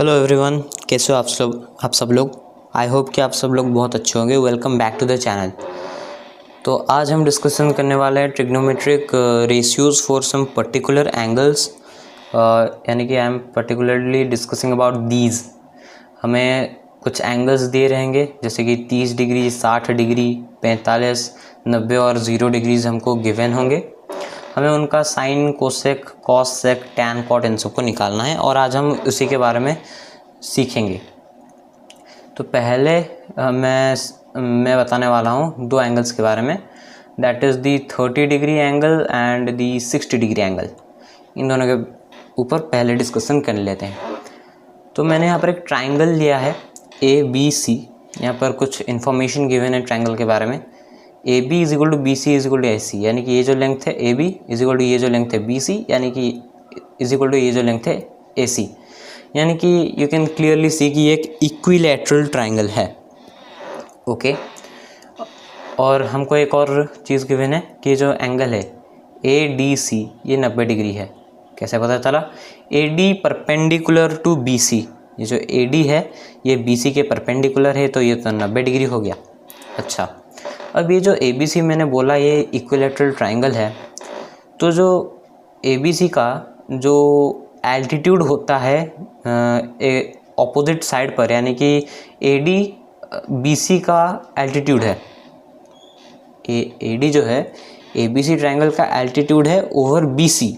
Hello everyone, कैसे हो आप सब लोग। आई होप कि आप सब लोग बहुत अच्छे होंगे। Welcome back to the channel. तो आज हम डिस्कशन करने वाले हैं trigonometric ratios for some particular angles, यानी कि I am particularly discussing about these. हमें कुछ एंगल्स दिए रहेंगे जैसे कि 30 डिग्री, 60 डिग्री, 45, 90 और 0 डिग्रीज हमको गिवन होंगे। हमें उनका sine, cosec, cos, sec, tan, cot इन सबको निकालना है और आज हम उसी के बारे में सीखेंगे। तो पहले मैं बताने वाला हूँ दो एंगल्स के बारे में, that is the 30 degree angle and the 60 degree angle. इन दोनों के ऊपर पहले डिस्कशन कर लेते हैं। तो मैंने यहाँ पर एक ट्राइंगल लिया है ABC। यहाँ पर कुछ इन्फॉर्मेशन गिवन है ट्राइंगल के बारे में। AB is equal to BC is equal to AC, यानी कि ये जो लेंथ है AB इज इक्वल टू ये जो लेंथ है BC, यानी कि इज इक्वल टू ये जो लेंथ है AC। यानी कि यू कैन क्लियरली सी कि ये एक इक्विलैटरल ट्राइंगल है। ओके। और हमको एक और चीज़ गिवन है कि जो एंगल है ADC ये 90 डिग्री है। कैसे पता चला? AD परपेंडिकुलर टू BC, ये जो AD है ये BC के परपेंडिकुलर है, तो ये तो 90 डिग्री हो गया। अच्छा, अब ये जो ABC मैंने बोला ये इक्विलैटरल ट्राइंगल है, तो जो ABC का जो एल्टीट्यूड होता है ऑपोजिट साइड पर, यानी कि AD BC का एल्टीट्यूड है। AD जो है ABC ट्राइंगल का एल्टीट्यूड है ओवर BC,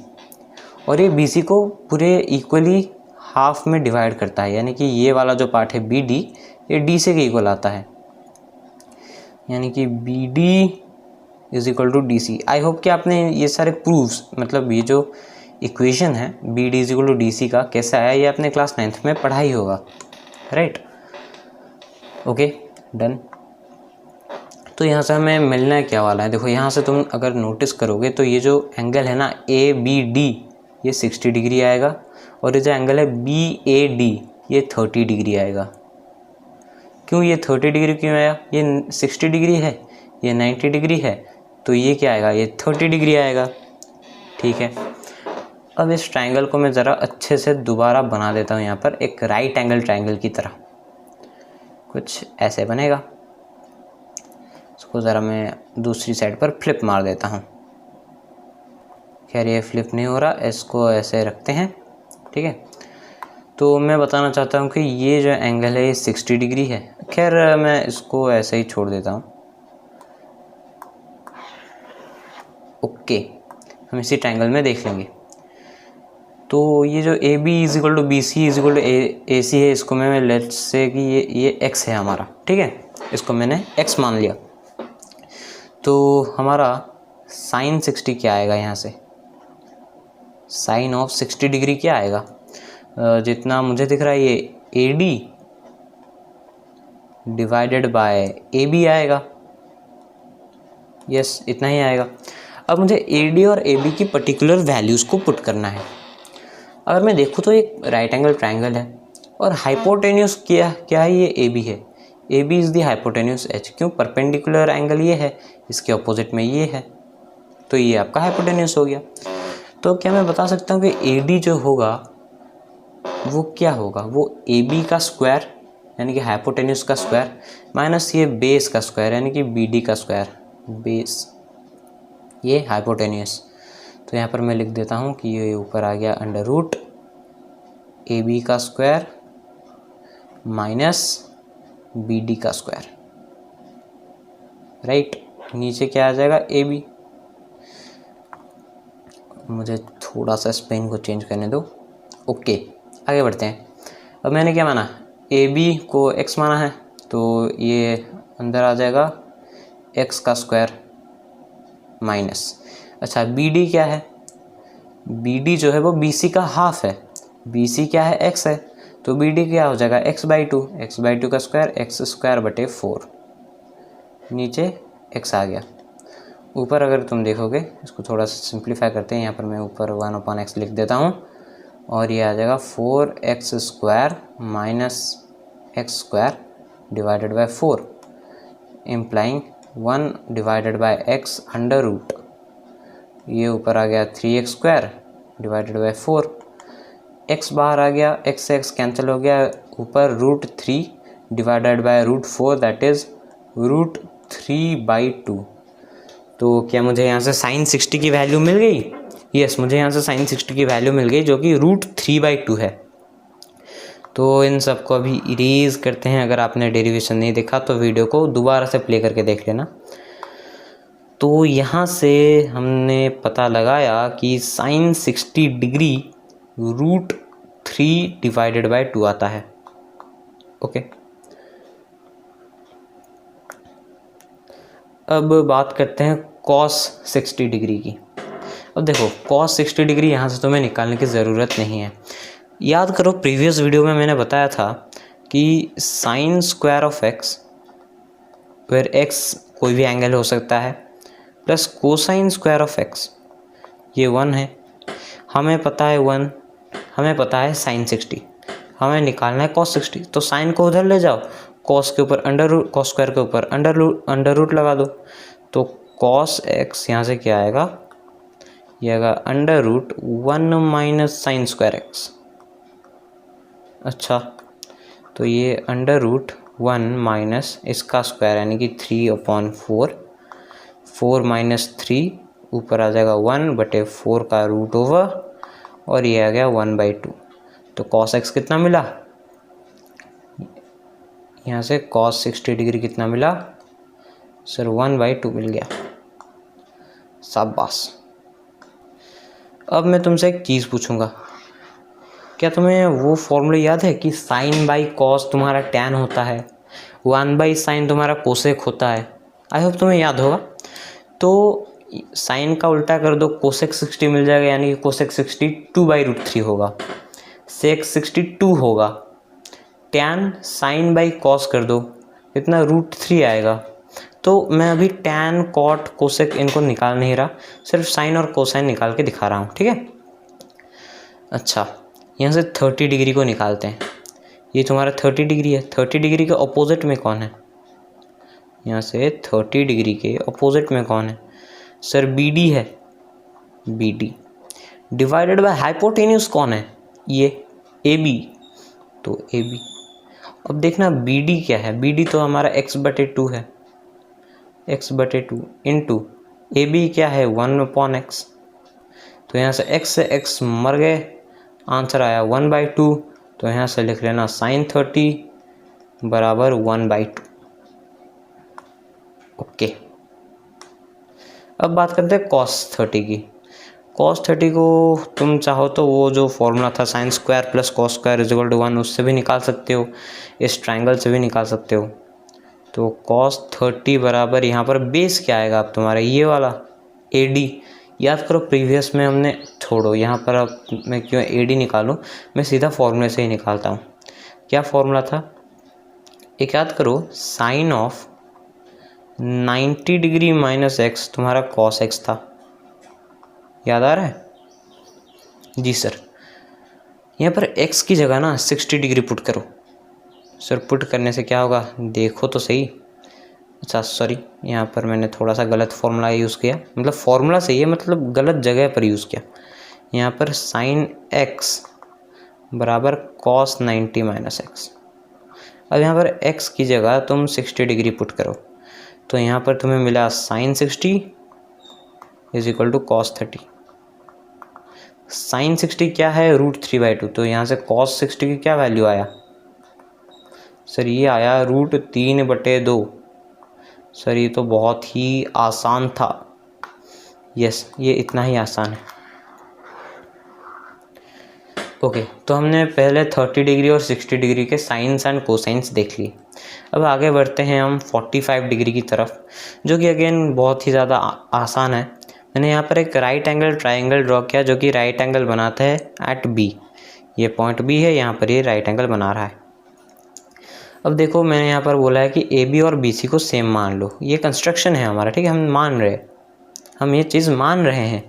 और ये BC को पूरे इक्वली हाफ में डिवाइड करता है, यानी कि ये वाला जो पार्ट है BD ये D से के इक्वल आता है, यानी कि BD is equal to DC। I hope कि आपने ये सारे प्रूफ्स, मतलब ये जो इक्वेशन है BD is equal to DC का कैसे आया, ये आपने क्लास 9th में पढ़ा ही होगा, राइट? Okay, done. तो यहाँ से हमें मिलना क्या वाला है, देखो यहाँ से तुम अगर नोटिस करोगे तो ये जो एंगल है ना ABD ये 60 डिग्री आएगा, और ये जो एंगल है BAD ये 30 डिग्री आएगा। क्यों ये 30 डिग्री क्यों आया? ये 60 डिग्री है, ये 90 डिग्री है, तो ये क्या आएगा? ये 30 डिग्री आएगा। ठीक है, अब इस ट्राइंगल को मैं ज़रा अच्छे से दोबारा बना देता हूँ। यहाँ पर एक राइट एंगल ट्राइंगल की तरह कुछ ऐसे बनेगा। इसको ज़रा मैं दूसरी साइड पर फ्लिप मार देता हूँ। खैर ये फ्लिप नहीं हो रहा, इसको ऐसे रखते हैं। ठीक है, तो मैं बताना चाहता हूँ कि ये जो एंगल है ये 60 डिग्री है। खैर मैं इसको ऐसे ही छोड़ देता हूँ। ओके, हम इसी ट्राइंगल में देख लेंगे। तो ये जो AB is equal to BC is equal to AC है, इसको मैं लेट्स से कि ये X है हमारा। ठीक है, इसको मैंने X मान लिया। तो हमारा साइन 60 क्या आएगा? यहाँ से साइन ऑफ 60 डिग्री क्या आएगा? जितना मुझे दिख रहा है ये AD डिवाइडेड बाय AB आएगा। यस, इतना ही आएगा। अब मुझे AD और AB की पर्टिकुलर वैल्यूज़ को पुट करना है। अगर मैं देखूँ तो एक राइट एंगल ट्राइंगल है और हाइपोटेन्यूस क्या है? ये AB है। AB is the hypotenuse H। क्यों? परपेंडिकुलर एंगल ये है, इसके ऑपोजिट में ये है, तो ये आपका हाइपोटेन्यूस हो गया। तो क्या मैं बता सकता हूँ कि AD जो होगा वो क्या होगा? वो AB का स्क्वायर यानी कि हाइपोटेन्यूस का स्क्वायर माइनस ये बेस का स्क्वायर यानी कि BD का स्क्वायर, बेस ये हाइपोटेन्यूस। तो यहाँ पर मैं लिख देता हूँ कि ये ऊपर आ गया अंडर रूट AB का स्क्वायर माइनस BD का स्क्वायर, राइट? नीचे क्या आ जाएगा? AB। मुझे थोड़ा सा स्पेन को चेंज करने दो। ओके, आगे बढ़ते हैं। अब मैंने क्या माना? AB को X माना है, तो ये अंदर आ जाएगा X का स्क्वायर माइनस। अच्छा, BD क्या है? BD जो है वो BC का हाफ है। BC क्या है? X है, तो BD क्या हो जाएगा? x/2। x/2 का स्क्वायर x स्क्वायर बटे 4, नीचे x आ गया। ऊपर अगर तुम देखोगे, इसको थोड़ा सा सिंप्लीफाई करते हैं, यहाँ पर मैं ऊपर 1/x लिख देता हूँ और ये आ जाएगा 4x square minus x square divided by 4 implying 1 divided by x under root, ये ऊपर आ गया 3x square divided by 4 x बाहर आ गया, x से x कैंसिल हो गया, ऊपर √3 डिवाइडेड बाय √4 दैट इज़ √3/2। तो क्या मुझे यहाँ से साइन 60 की वैल्यू मिल गई? यस, मुझे यहाँ से साइन 60 की वैल्यू मिल गई जो कि √3/2 है। तो इन सब को अभी इरेज करते हैं। अगर आपने डेरिवेशन नहीं देखा तो वीडियो को दोबारा से प्ले करके देख लेना। तो यहाँ से हमने पता लगाया कि साइन 60 डिग्री √3 डिवाइडेड बाय 2 आता है। ओके, अब बात करते हैं कॉस 60 डिग्री की। अब देखो, कॉस 60 डिग्री यहाँ से तुम्हें निकालने की ज़रूरत नहीं है। याद करो, प्रीवियस वीडियो में मैंने बताया था कि sine square of x, where x कोई भी एंगल हो सकता है, plus cosine square of x, ये 1 है। हमें पता है 1, हमें पता है साइन 60, हमें निकालना है कॉस 60। तो साइन को उधर ले जाओ, कॉस के ऊपर अंडर रूट, कॉस स्क्वायर के ऊपर अंडर रूट लगा दो। तो कॉस एक्स यहाँ से क्या आएगा? ये आएगा √1 माइनस साइन स्क्वायर एक्स। अच्छा, तो ये √1 माइनस इसका स्क्वायर यानी कि 3/4, 4 - 3 ऊपर आ जाएगा 1/4 का रूट ओवर, और ये आ गया 1/2। तो कॉस एक्स कितना मिला? यहाँ से कॉस 60 डिग्री कितना मिला सर? 1/2 मिल गया। शाबाश। अब मैं तुमसे एक चीज़ पूछूंगा, क्या तुम्हें वो फॉर्मूला याद है कि साइन बाई कॉस तुम्हारा टैन होता है, 1/sin तुम्हारा कोसेक होता है? आई होप तुम्हें याद होगा। तो साइन का उल्टा कर दो, कोसेक 60 मिल जाएगा, यानी कि कोसेक 60 2/√3 होगा, सेक 62 होगा। टैन साइन बाई कॉस कर दो, इतना √3 आएगा। तो मैं अभी टैन, कॉट, कोसेक इनको निकाल नहीं रहा, सिर्फ साइन और कोसाइन निकाल के दिखा रहा हूँ, ठीक है। अच्छा, यहाँ से 30 डिग्री को निकालते हैं। ये तुम्हारा 30 डिग्री है, 30 डिग्री के अपोजिट में कौन है? यहाँ से 30 डिग्री के अपोजिट में कौन है सर? BD है, BD डिवाइडेड बाय हाइपोटेन्यूज कौन है? ये AB, तो AB। अब देखना BD क्या है? BD तो हमारा x/2 है, x/2 इंटू AB क्या है? 1/x। तो यहाँ से x से x मर गए, आंसर आया 1/2। तो यहाँ से लिख लेना साइन 30 बराबर 1/2। ओके, अब बात करते हैं कॉस 30 की। कॉस 30 को तुम चाहो तो वो जो फॉर्मूला था sine square plus cos square equal to 1, उससे भी निकाल सकते हो, इस ट्रायंगल से भी निकाल सकते हो। तो कॉस 30 बराबर यहाँ पर बेस क्या आएगा अब तुम्हारा? ये वाला AD। याद करो प्रीवियस में हमने, छोड़ो यहाँ पर, अब मैं क्यों AD निकालूँ, मैं सीधा फॉर्मूले से ही निकालता हूँ। क्या फॉर्मूला था? एक याद करो, sine of 90 degree minus x तुम्हारा कॉस एक्स था, याद आ रहा है? जी सर। यहाँ पर x की जगह ना 60 डिग्री पुट करो। सर पुट करने से क्या होगा? देखो तो सही। अच्छा सॉरी, यहाँ पर मैंने थोड़ा सा गलत फॉर्मूला यूज़ किया, मतलब फॉर्मूला सही है, मतलब गलत जगह पर यूज़ किया। यहाँ पर साइन x बराबर कॉस 90 माइनस एक्स। अब यहाँ पर x की जगह तुम 60 डिग्री पुट करो, तो यहाँ पर तुम्हें मिला sine 60 is equal to cos 30। Sine 60 क्या है? √3/2। तो यहाँ से कॉस 60 की क्या वैल्यू आया सर? ये आया √3/2। सर ये तो बहुत ही आसान था। यस, ये इतना ही आसान है। ओके, तो हमने पहले 30 डिग्री और 60 डिग्री के साइंस एंड कोसाइंस देख लिए। अब आगे बढ़ते हैं हम 45 डिग्री की तरफ, जो कि अगेन बहुत ही ज़्यादा आसान है। मैंने यहाँ पर एक राइट एंगल ट्राइंगल ड्रॉ किया जो कि राइट एंगल बनाता है एट B। ये पॉइंट B है, यहाँ पर ये राइट एंगल बना रहा है। अब देखो, मैंने यहाँ पर बोला है कि AB और BC को सेम मान लो। ये कंस्ट्रक्शन है हमारा, ठीक है, हम मान रहे, हम ये चीज़ मान रहे हैं।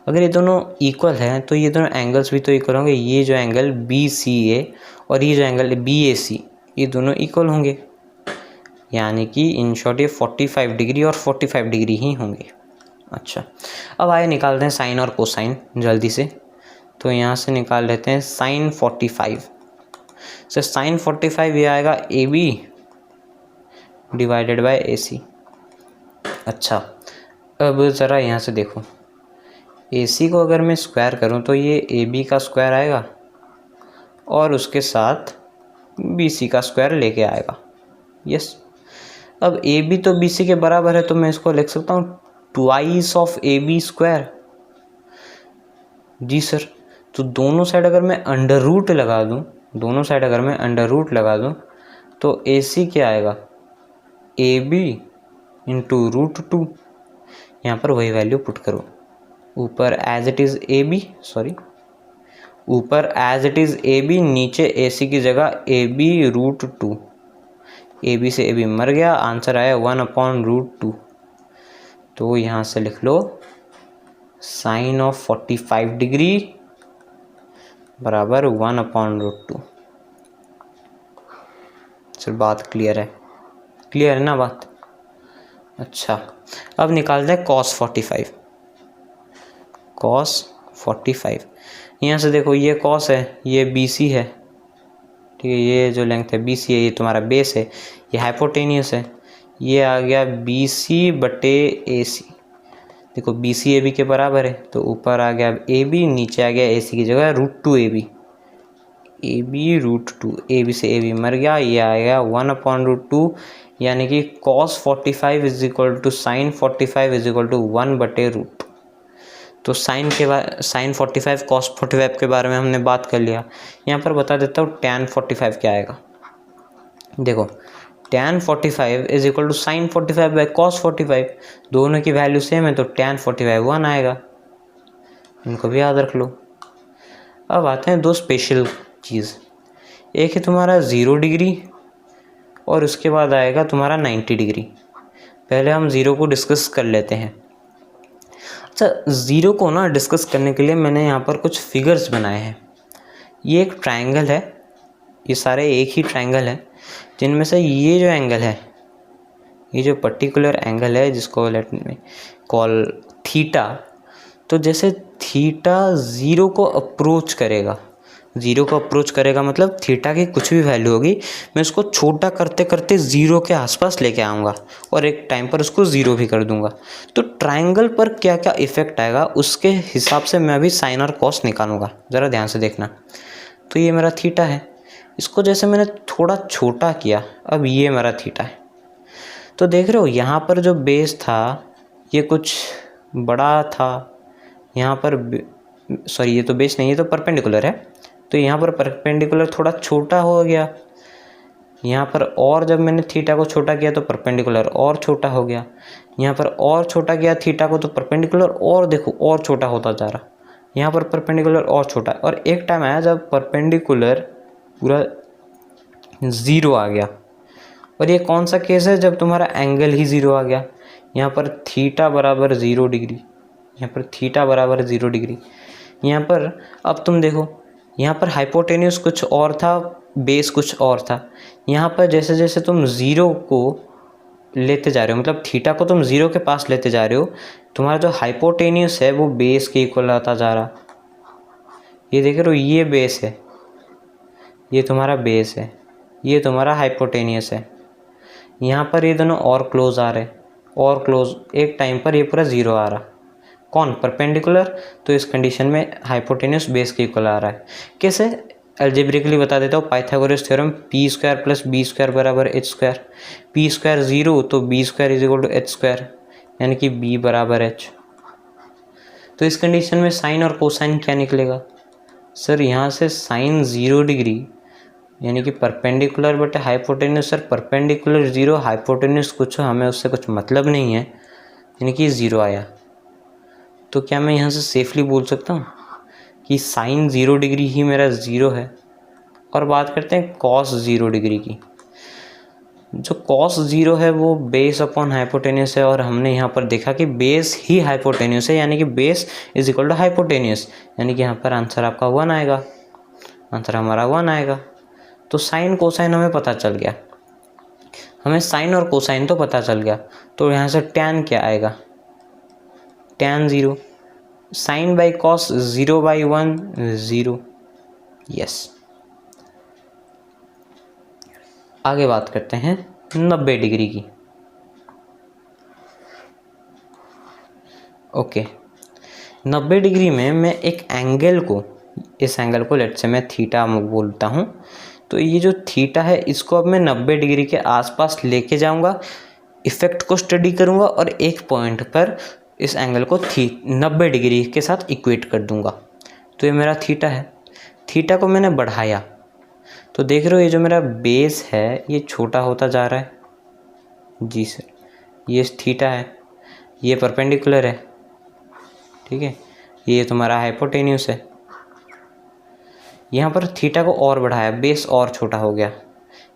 अगर ये दोनों इक्वल हैं तो ये दोनों एंगल्स भी तो इक्वल होंगे। ये जो एंगल BCA और ये जो एंगल BAC, ये दोनों इक्वल होंगे, यानी कि इन शॉर्ट ये 45 डिग्री और 45 डिग्री ही होंगे। अच्छा, अब आए निकालते हैं साइन और कोसाइन जल्दी से। तो यहाँ से निकाल लेते हैं साइन 45। सो साइन 45 ये आएगा ए बी डिवाइडेड बाय ए सी। अच्छा, अब ज़रा यहाँ से देखो, ए सी को अगर मैं स्क्वायर करूँ तो ये ए बी का स्क्वायर आएगा और उसके साथ बी सी का स्क्वायर लेके आएगा। यस, अब ए बी तो बी सी के बराबर है, तो मैं इसको लिख सकता हूँ twice of A B square. जी सर, तो दोनों साइड अगर मैं अंडर रूट लगा दूँ, दोनों साइड अगर मैं अंडर रूट लगा दूँ तो ए सी क्या आएगा, ए बी इंटू √2। यहाँ पर वही वैल्यू पुट करो, ऊपर as it is A B, sorry ऊपर as it is A B, नीचे ए सी की जगह ए बी √2। ए बी से ए बी मर गया, आंसर आया 1/√2। तो यहाँ से लिख लो साइन ऑफ 45 डिग्री बराबर 1/√2। सर बात क्लियर है? क्लियर है ना बात? अच्छा, अब निकालते हैं cos 45। cos 45 यहाँ से देखो, ये cos है, ये BC है, ठीक है, ये जो लेंथ है BC है, ये तुम्हारा बेस है, ये हाइपोटेनियस है, ये आ गया BC बटे AC। देखो BC AB के बराबर है, तो ऊपर आ गया AB, नीचे आ गया AC की जगह √2 AB, AB √2, AB से AB मर गया, ये आ गया 1/√2, यानी कि cos 45 is equal to sine 45 is equal to 1/√2। तो साइन 45 cos 45 के बारे में हमने बात कर लिया। यहाँ पर बता देता हूँ tan 45 क्या आएगा। देखो tan 45 is equal to sine 45 by cos 45, दोनों की वैल्यू सेम है, तो tan 45 1 आएगा, इनको भी याद रख लो। अब आते हैं दो स्पेशल चीज़, एक है तुम्हारा 0 डिग्री और उसके बाद आएगा तुम्हारा 90 डिग्री। पहले हम 0 को डिस्कस कर लेते हैं। अच्छा, 0 को ना डिस्कस करने के लिए मैंने यहाँ पर कुछ फिगर्स बनाए हैं। ये एक ट्रायंगल है, ये सारे एक ही ट्रायंगल है, जिनमें से ये जो एंगल है, ये जो पर्टिकुलर एंगल है जिसको लेट मी कॉल थीटा, तो जैसे थीटा 0 को अप्रोच करेगा, 0 को अप्रोच करेगा मतलब थीटा की कुछ भी वैल्यू होगी, मैं उसको छोटा करते करते 0 के आसपास लेके आऊँगा और एक टाइम पर उसको 0 भी कर दूँगा। तो ट्रायंगल पर क्या क्या इफ़ेक्ट आएगा उसके हिसाब से मैं अभी साइन और कॉस निकालूंगा, ज़रा ध्यान से देखना। तो ये मेरा थीटा है, इसको जैसे मैंने थोड़ा छोटा किया, अब ये मेरा थीटा है। तो देख रहे हो यहाँ पर जो बेस था ये कुछ बड़ा था, यहाँ पर सॉरी ये तो बेस नहीं, ये तो परपेंडिकुलर है, तो यहाँ पर परपेंडिकुलर थोड़ा छोटा हो गया, यहाँ पर और जब मैंने थीटा को छोटा किया तो परपेंडिकुलर और छोटा हो गया, यहाँ पर और छोटा किया थीटा को तो परपेंडिकुलर और देखो और छोटा होता जा रहा, यहाँ पर परपेंडिकुलर और छोटा, और एक टाइम आया जब परपेंडिकुलर पूरा 0 आ गया। और ये कौन सा केस है, जब तुम्हारा एंगल ही 0 आ गया। यहाँ पर थीटा बराबर 0 डिग्री, यहाँ पर थीटा बराबर 0 डिग्री। यहाँ पर अब तुम देखो, यहाँ पर हाइपोटेन्यूस कुछ और था, बेस कुछ और था। यहाँ पर जैसे जैसे तुम 0 को लेते जा रहे हो, मतलब थीटा को तुम 0 के पास लेते जा रहे हो, तुम्हारा जो हाइपोटेन्यूस है वो बेस के इक्वल आता जा रहा। ये देख रहे हो, ये बेस है, ये तुम्हारा बेस है, ये तुम्हारा हाइपोटेन्यूस है। यहाँ पर ये दोनों और क्लोज आ रहे, और क्लोज, एक टाइम पर ये पूरा 0 आ रहा। कौन? परपेंडिकुलर। तो इस कंडीशन में हाइपोटेन्यूस बेस के इक्वल आ रहा है। कैसे? एल्जेब्रिकली बता देता हूँ, पाइथागोरस थ्योरम p² + b² बराबर h²। p² 0 तो b² is equal to h², यानी कि b बराबर h। तो इस कंडीशन में साइन और कोसाइन क्या निकलेगा? सर यहाँ से साइन 0 डिग्री यानी कि परपेंडिकुलर बटे हाइपोटेन्यूस। सर परपेंडिकुलर 0, हाइपोटेन्यूस कुछ हो, हमें उससे कुछ मतलब नहीं है, यानी कि 0 आया। तो क्या मैं यहाँ से सेफली बोल सकता हूँ कि साइन 0 डिग्री ही मेरा 0 है? और बात करते हैं कॉस 0 डिग्री की। जो कॉस 0 है वो बेस अपॉन हाइपोटेन्यूस है, और हमने यहाँ पर देखा कि बेस ही हाइपोटेन्यूस है, यानी कि base is equal to hypotenuse, यानी कि यहाँ पर आंसर आपका 1 आएगा, आंसर हमारा 1 आएगा। तो साइन कोसाइन हमें पता चल गया, हमें साइन और कोसाइन तो पता चल गया। तो यहाँ से टैन क्या आएगा? Tan 0। Sine by cos 0/1 0। Yes, आगे बात करते हैं 90 डिग्री की। ओके, 90 डिग्री में मैं एक एंगल को, इस एंगल को लेट से मैं थीटा बोलता हूँ। तो ये जो थीटा है इसको अब मैं 90 डिग्री के आसपास लेके जाऊँगा, इफ़ेक्ट को स्टडी करूँगा और एक पॉइंट पर इस एंगल को 90 डिग्री के साथ इक्वेट कर दूँगा। तो ये मेरा थीटा है। थीटा को मैंने बढ़ाया तो देख रहे हो ये जो मेरा बेस है ये छोटा होता जा रहा है। जी सर, ये थीटा है, ये परपेंडिकुलर है, ठीक है, ये तुम्हारा हाइपोटेन्यूस है। यहाँ पर थीटा को और बढ़ाया, बेस और छोटा हो गया।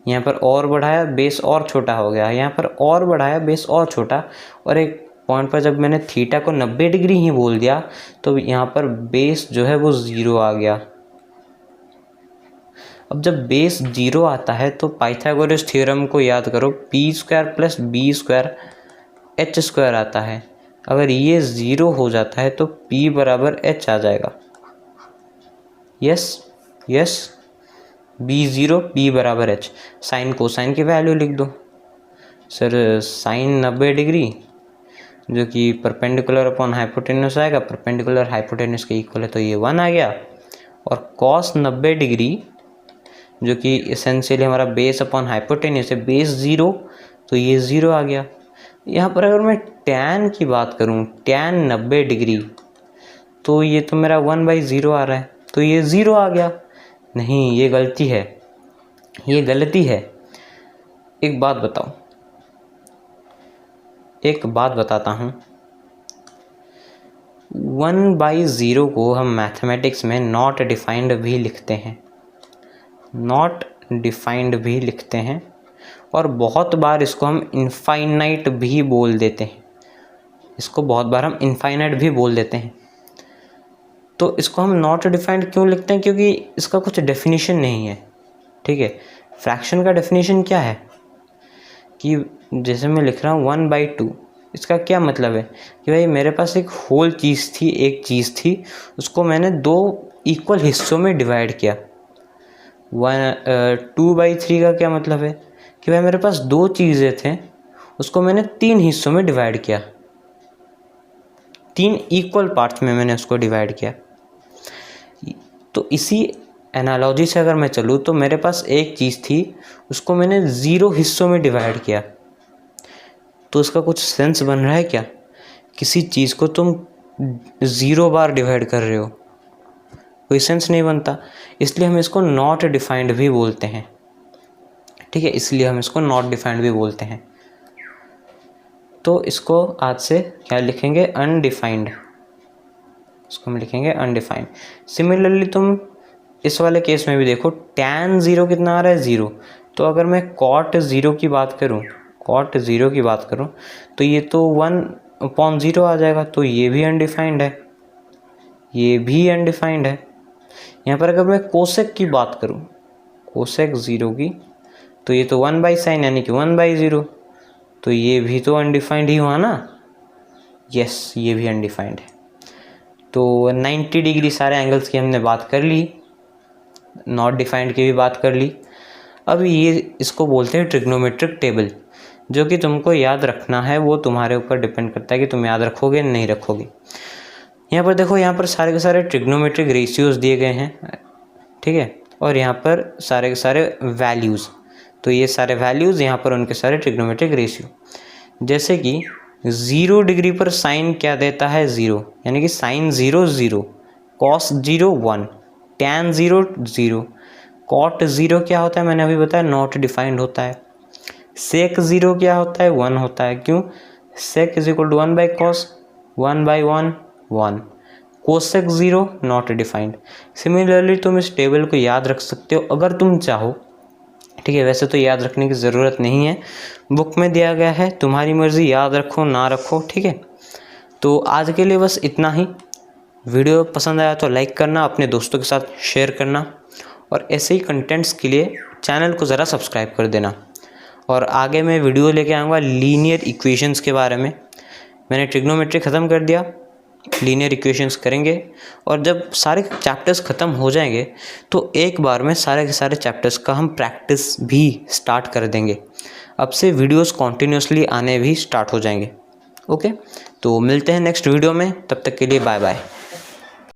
यहाँ पर और बढ़ाया, बेस और छोटा हो गया। यहाँ पर और बढ़ाया, बेस और छोटा, और एक पॉइंट पर जब मैंने थीटा को 90 डिग्री ही बोल दिया तो यहाँ पर बेस जो है वो 0 आ गया। अब जब बेस 0 आता है तो पाइथागोरस थ्योरम को याद करो, p² + b² h² आता है। अगर ये 0 हो जाता है तो p = h आ जाएगा। Yes yes, b0 p = h। Sine cosine की वैल्यू लिख दो सर। साइन 90 डिग्री जो कि परपेंडिकुलर अपॉन हाइपोटेन्यूस आएगा, परपेंडिकुलर हाइपोटेन्यूस के इक्वल है तो ये 1 आ गया। और कॉस 90 डिग्री जो कि एसेंशियली हमारा बेस अपॉन हाइपोटेन्यूस है, बेस 0 तो ये 0 आ गया। यहाँ पर अगर मैं टैन की बात करूँ, टैन 90 डिग्री, तो ये तो मेरा 1/0 आ रहा है, तो ये 0 आ गया। नहीं, ये गलती है, ये गलती है। एक बात बताओ, एक बात बताता हूँ, 1/0 को हम मैथमेटिक्स में नॉट डिफाइंड भी लिखते हैं, नॉट डिफाइंड भी लिखते हैं, और बहुत बार इसको हम इनफाइनाइट भी बोल देते हैं। इसको बहुत बार हम इनफाइनाइट भी बोल देते हैं। तो इसको हम नॉट डिफाइंड क्यों लिखते हैं? क्योंकि इसका कुछ डेफिनेशन नहीं है, ठीक है। फ्रैक्शन का डेफिनेशन क्या है कि जैसे मैं लिख रहा हूँ 1/2, इसका क्या मतलब है कि भाई मेरे पास एक होल चीज़ थी, एक चीज़ थी, उसको मैंने 2 इक्वल हिस्सों में डिवाइड किया। 2/3 का क्या मतलब है कि भाई मेरे पास 2 चीज़ें थे, उसको मैंने 3 हिस्सों में डिवाइड किया, 3 इक्वल पार्ट्स में मैंने उसको डिवाइड किया। तो इसी एनालॉजी से अगर मैं चलूँ तो मेरे पास एक चीज़ थी, उसको मैंने 0 हिस्सों में डिवाइड किया, तो उसका कुछ सेंस बन रहा है क्या? किसी चीज़ को तुम 0 बार डिवाइड कर रहे हो, कोई सेंस नहीं बनता। इसलिए हम इसको नॉट डिफाइंड भी बोलते हैं, ठीक है, इसलिए हम इसको नॉट डिफाइंड भी बोलते हैं। तो इसको आज से क्या लिखेंगे? अनडिफाइंड। इसको हम लिखेंगे अनडिफाइंड। सिमिलरली तुम इस वाले केस में भी देखो, tan 0 कितना आ रहा है? 0। तो अगर मैं cot 0 की बात करूं, cot 0 की बात करूं तो ये तो 1/0 आ जाएगा, तो ये भी अनडिफाइंड है, ये भी अनडिफाइंड है। यहाँ पर अगर मैं कोसेक की बात करूं, कोसेक 0 की, तो ये तो 1/sin यानी कि 1/0, तो ये भी तो अनडिफाइंड ही हुआ ना। यस, ये भी अनडिफाइंड है। तो 90 डिग्री सारे एंगल्स की हमने बात कर ली, नॉट डिफाइंड की भी बात कर ली। अब ये इसको बोलते हैं ट्रिग्नोमेट्रिक टेबल। जो कि तुमको याद रखना है, वो तुम्हारे ऊपर डिपेंड करता है कि तुम याद रखोगे नहीं रखोगे। यहाँ पर देखो, यहाँ पर सारे के सारे ट्रिग्नोमेट्रिक रेशियोज दिए गए हैं, ठीक है, और यहाँ पर सारे के सारे वैल्यूज़। तो ये सारे वैल्यूज़ यहाँ पर उनके सारे ट्रिग्नोमेट्रिक रेशियो। जैसे कि 0 डिग्री पर साइन क्या देता है? 0, यानी कि साइन 0 0, कॉस 0 1, tan 0 0, cot 0 क्या होता है? मैंने अभी बताया नॉट डिफाइंड होता है। sec 0 क्या होता है? 1 होता है। क्यों? sec = 1/cos, 1/1 1, cosec 0 not defined. Similarly तुम इस टेबल को याद रख सकते हो अगर तुम चाहो, ठीक है। वैसे तो याद रखने की ज़रूरत नहीं है, बुक में दिया गया है, तुम्हारी मर्ज़ी, याद रखो ना रखो, ठीक है। तो आज के लिए बस इतना ही। वीडियो पसंद आया तो लाइक करना, अपने दोस्तों के साथ शेयर करना, और ऐसे ही कंटेंट्स के लिए चैनल को ज़रा सब्सक्राइब कर देना। और आगे मैं वीडियो लेके आऊँगा लीनियर इक्वेशंस के बारे में। मैंने ट्रिग्नोमेट्री ख़त्म कर दिया, लीनियर इक्वेशंस करेंगे और जब सारे चैप्टर्स ख़त्म हो जाएंगे तो एक बार में सारे के सारे चैप्टर्स का हम प्रैक्टिस भी स्टार्ट कर देंगे। अब से वीडियोस कॉन्टिन्यूसली आने भी स्टार्ट हो जाएंगे। ओके, तो मिलते हैं नेक्स्ट वीडियो में, तब तक के लिए बाय बाय।